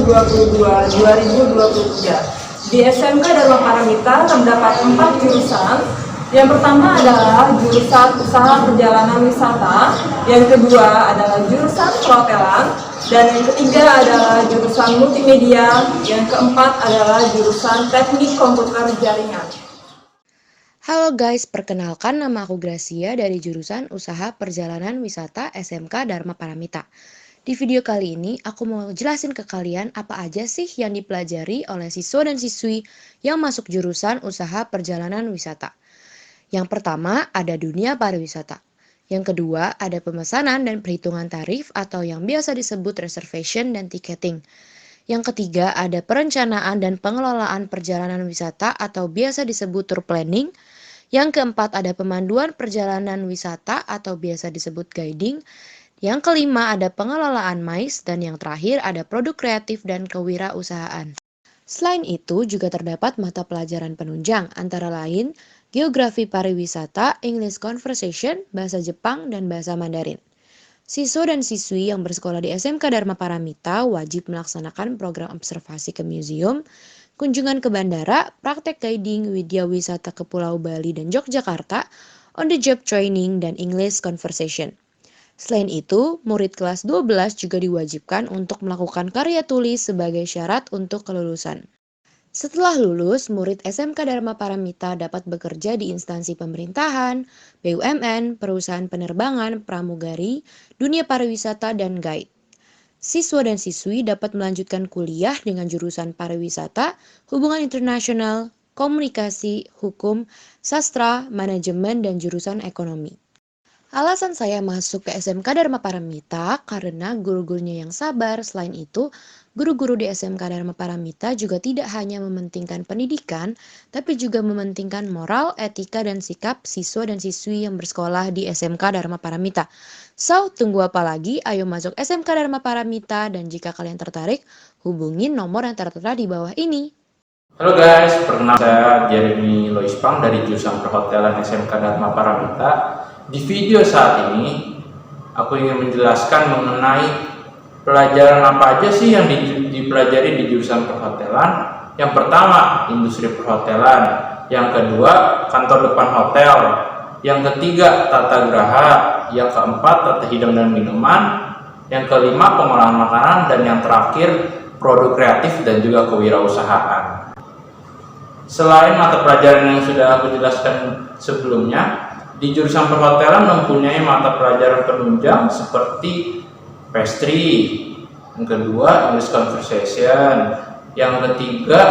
2022-2023. Di SMK Dharma Paramita terdapat 4 jurusan. Yang pertama adalah jurusan Usaha Perjalanan Wisata, yang kedua adalah jurusan Perhotelan, dan yang ketiga adalah jurusan Multimedia, yang keempat adalah jurusan Teknik Komputer Jaringan. Halo guys, perkenalkan nama aku Gracia dari jurusan Usaha Perjalanan Wisata SMK Dharma Paramita. Di video kali ini aku mau jelasin ke kalian apa aja sih yang dipelajari oleh siswa dan siswi yang masuk jurusan Usaha Perjalanan Wisata. Yang pertama ada dunia pariwisata. Yang kedua ada pemesanan dan perhitungan tarif atau yang biasa disebut reservation dan ticketing. Yang ketiga ada perencanaan dan pengelolaan perjalanan wisata atau biasa disebut tour planning. Yang keempat ada pemanduan perjalanan wisata atau biasa disebut guiding. Yang kelima ada pengelolaan MICE dan yang terakhir ada produk kreatif dan kewirausahaan. Selain itu juga terdapat mata pelajaran penunjang antara lain Geografi Pariwisata, English Conversation, Bahasa Jepang, dan Bahasa Mandarin. Siswa dan siswi yang bersekolah di SMK Dharma Paramita wajib melaksanakan program observasi ke museum, kunjungan ke bandara, praktek guiding, widya wisata ke Pulau Bali dan Yogyakarta, on the job training, dan English Conversation. Selain itu, murid kelas 12 juga diwajibkan untuk melakukan karya tulis sebagai syarat untuk kelulusan. Setelah lulus, murid SMK Dharma Paramita dapat bekerja di instansi pemerintahan, BUMN, perusahaan penerbangan, pramugari, dunia pariwisata, dan guide. Siswa dan siswi dapat melanjutkan kuliah dengan jurusan pariwisata, hubungan internasional, komunikasi, hukum, sastra, manajemen, dan jurusan ekonomi. Alasan saya masuk ke SMK Dharma Paramita karena guru-gurunya yang sabar. Selain itu, guru-guru di SMK Dharma Paramita juga tidak hanya mementingkan pendidikan, tapi juga mementingkan moral, etika, dan sikap siswa dan siswi yang bersekolah di SMK Dharma Paramita. So, tunggu apa lagi? Ayo masuk SMK Dharma Paramita, dan jika kalian tertarik, hubungin nomor yang tertera di bawah ini. Halo guys, perkenalkan saya Jeremy Loispang dari jurusan Perhotelan SMK Dharma Paramita. Di video saat ini, aku ingin menjelaskan mengenai pelajaran apa aja sih yang dipelajari di jurusan perhotelan. Yang pertama, industri perhotelan. Yang kedua, kantor depan hotel. Yang ketiga, tata graha. Yang keempat, tata hidang dan minuman. Yang kelima, pengolahan makanan. Dan yang terakhir, produk kreatif dan juga kewirausahaan. Selain mata pelajaran yang sudah aku jelaskan sebelumnya, di jurusan perhotelan mempunyai mata pelajaran penunjang seperti pastry, yang kedua English Conversation, yang ketiga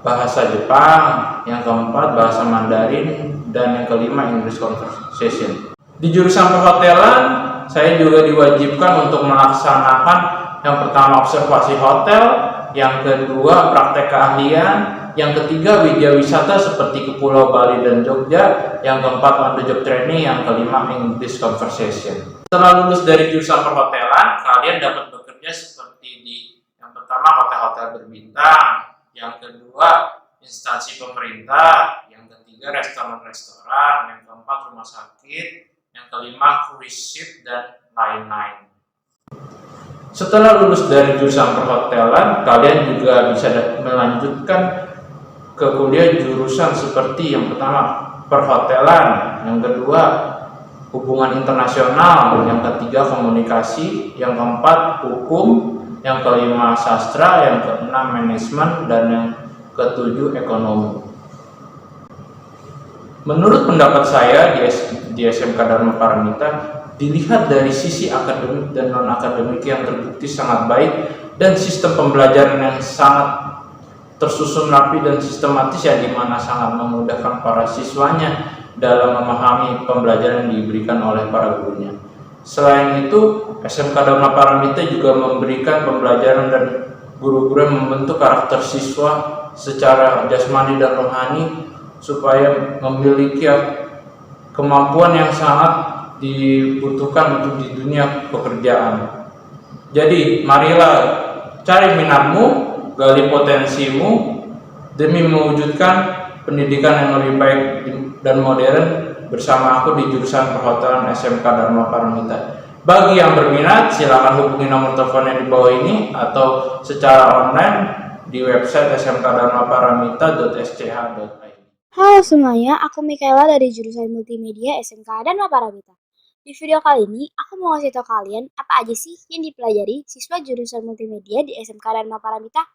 bahasa Jepang, yang keempat bahasa Mandarin, dan yang kelima English Conversation. Di jurusan perhotelan saya juga diwajibkan untuk melaksanakan yang pertama observasi hotel, yang kedua praktek keahlian, yang ketiga widya wisata seperti ke Pulau Bali dan Jogja, yang keempat on the job training, yang kelima English Conversation. Setelah lulus dari jurusan perhotelan, kalian dapat bekerja seperti di yang pertama hotel-hotel berbintang, yang kedua instansi pemerintah, yang ketiga restoran-restoran, yang keempat rumah sakit, yang kelima cruise ship, dan lain-lain. Setelah lulus dari jurusan perhotelan, kalian juga bisa melanjutkan ke kuliah jurusan seperti yang pertama perhotelan, yang kedua hubungan internasional, yang ketiga komunikasi, yang keempat hukum, yang kelima sastra, yang keenam manajemen, dan yang ketujuh ekonomi. Menurut pendapat saya di SMK Dharma Paramita, dilihat dari sisi akademik dan non-akademik yang terbukti sangat baik, dan sistem pembelajaran yang sangat tersusun rapi dan sistematis, yang dimana sangat memudahkan para siswanya dalam memahami pembelajaran yang diberikan oleh para gurunya. Selain itu, SMK Dharma Paramita juga memberikan pembelajaran dan guru-guru yang membentuk karakter siswa secara jasmani dan rohani supaya memiliki kemampuan yang sangat dibutuhkan untuk di dunia pekerjaan. Jadi, marilah cari minatmu, gali potensimu demi mewujudkan pendidikan yang lebih baik dan modern bersama aku di jurusan perhotelan SMK Dharma Paramita. Bagi yang berminat, silakan hubungi nomor telepon yang di bawah ini atau secara online di website smkdharmaparamita.sch.id. Halo semuanya, aku Mikaela dari jurusan Multimedia SMK Dharma Paramita. Di video kali ini, aku mau ngasih tau kalian apa aja sih yang dipelajari siswa jurusan Multimedia di SMK Dharma Paramita.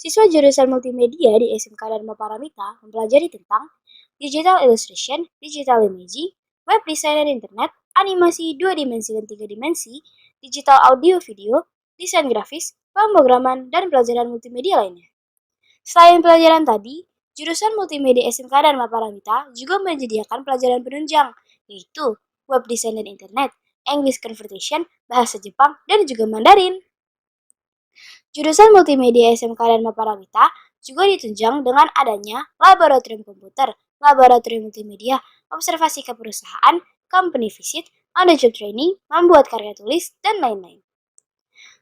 Siswa jurusan Multimedia di SMK Dharma Paramita mempelajari tentang Digital Illustration, Digital Imaging, Web Design dan Internet, Animasi 2 dimensi dan 3 dimensi, Digital Audio Video, Desain Grafis, Pemrograman, dan pelajaran multimedia lainnya. Selain pelajaran tadi, jurusan Multimedia SMK Dharma Paramita juga menyediakan pelajaran penunjang, yaitu Web Design dan Internet, English Conversation, Bahasa Jepang, dan juga Mandarin. Jurusan Multimedia SMK Dharma Paramita juga ditunjang dengan adanya Laboratorium Komputer, Laboratorium Multimedia, Observasi Keperusahaan, Company Visit, On-the-Job Training, Membuat Karya Tulis, dan lain-lain.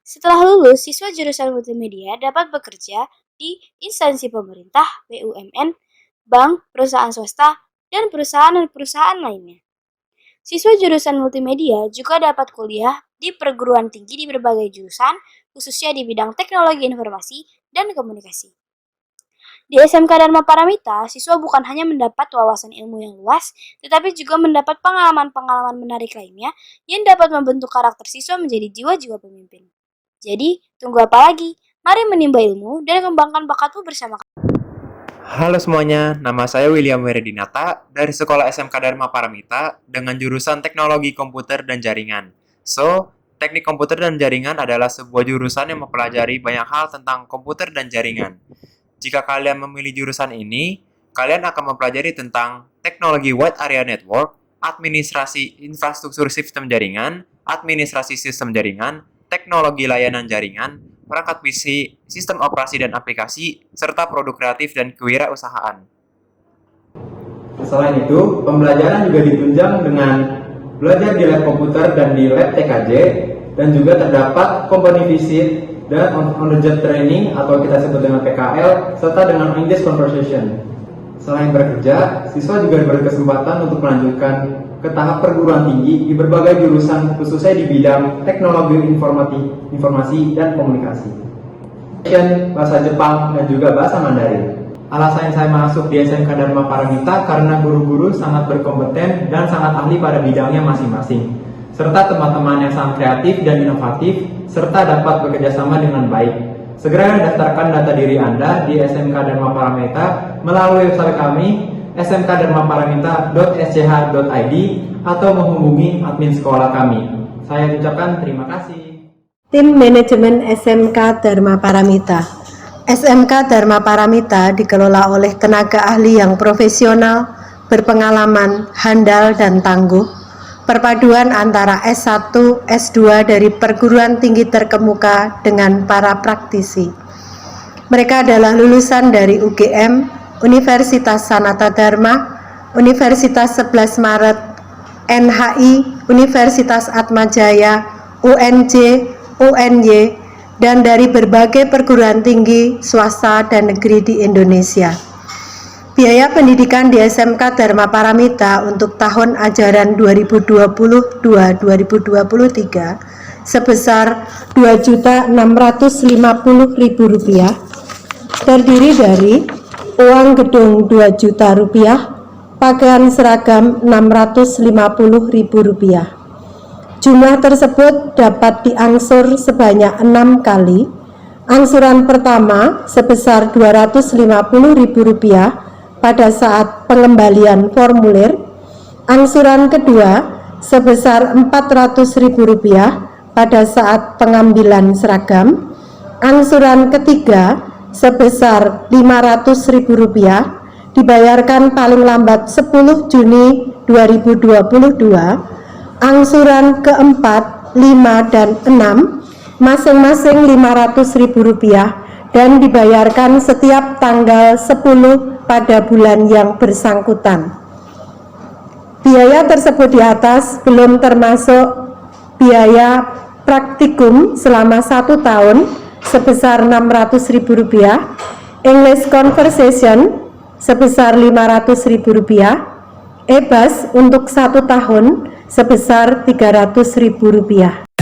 Setelah lulus, siswa jurusan Multimedia dapat bekerja di instansi pemerintah, BUMN, bank, perusahaan swasta, dan perusahaan lainnya. Siswa jurusan Multimedia juga dapat kuliah di perguruan tinggi di berbagai jurusan, khususnya di bidang teknologi informasi dan komunikasi. Di SMK Dharma Paramita, siswa bukan hanya mendapat wawasan ilmu yang luas, tetapi juga mendapat pengalaman-pengalaman menarik lainnya yang dapat membentuk karakter siswa menjadi jiwa-jiwa pemimpin. Jadi, tunggu apa lagi? Mari menimba ilmu dan kembangkan bakatmu bersama kami. Halo semuanya, nama saya William Weredinata dari Sekolah SMK Dharma Paramita dengan jurusan Teknologi Komputer dan Jaringan. So, Teknik Komputer dan Jaringan adalah sebuah jurusan yang mempelajari banyak hal tentang komputer dan jaringan. Jika kalian memilih jurusan ini, kalian akan mempelajari tentang teknologi wide area network, administrasi infrastruktur sistem jaringan, administrasi sistem jaringan, teknologi layanan jaringan, perangkat PC, sistem operasi dan aplikasi, serta produk kreatif dan kewirausahaan. Selain itu, pembelajaran juga ditunjang dengan belajar di lab komputer dan di lab TKJ, dan juga terdapat company visit dan on-the-job training atau kita sebut dengan PKL, serta dengan English Conversation. Selain bekerja, siswa juga berkesempatan untuk melanjutkan ke tahap perguruan tinggi di berbagai jurusan, khususnya di bidang teknologi informasi dan komunikasi, bahasa Jepang, dan juga bahasa Mandarin. Alasan saya masuk di SMK Dharma Paramita karena guru-guru sangat berkompeten dan sangat ahli pada bidangnya masing-masing, serta teman-teman yang sangat kreatif dan inovatif, serta dapat bekerjasama dengan baik. Segera daftarkan data diri Anda di SMK Dharma Paramita melalui website kami smkdharmaparamita.sch.id atau menghubungi admin sekolah kami. Saya ucapkan terima kasih. Tim Manajemen SMK Dharma Paramita. SMK Dharma Paramita dikelola oleh tenaga ahli yang profesional, berpengalaman, handal, dan tangguh. Perpaduan antara S1, S2 dari perguruan tinggi terkemuka dengan para praktisi. Mereka adalah lulusan dari UGM, Universitas Sanata Dharma, Universitas 11 Maret, NHI, Universitas Atmajaya, UNJ, UNY, dan dari berbagai perguruan tinggi swasta dan negeri di Indonesia. Biaya pendidikan di SMK Dharma Paramita untuk tahun ajaran 2022-2023 sebesar Rp2.650.000, terdiri dari uang gedung Rp2 juta, pakaian seragam Rp650.000. Jumlah tersebut dapat diangsur sebanyak 6 kali. Angsuran pertama sebesar Rp250.000 pada saat pengembalian formulir, angsuran kedua sebesar Rp400.000 pada saat pengambilan seragam, angsuran ketiga sebesar Rp500.000 dibayarkan paling lambat 10 Juni 2022, angsuran keempat, 5 dan 6 masing-masing Rp500.000 dan dibayarkan setiap tanggal 10 pada bulan yang bersangkutan. Biaya tersebut di atas belum termasuk biaya praktikum selama 1 tahun sebesar Rp600.000, English Conversation sebesar Rp500.000, EBAS untuk 1 tahun sebesar Rp300.000.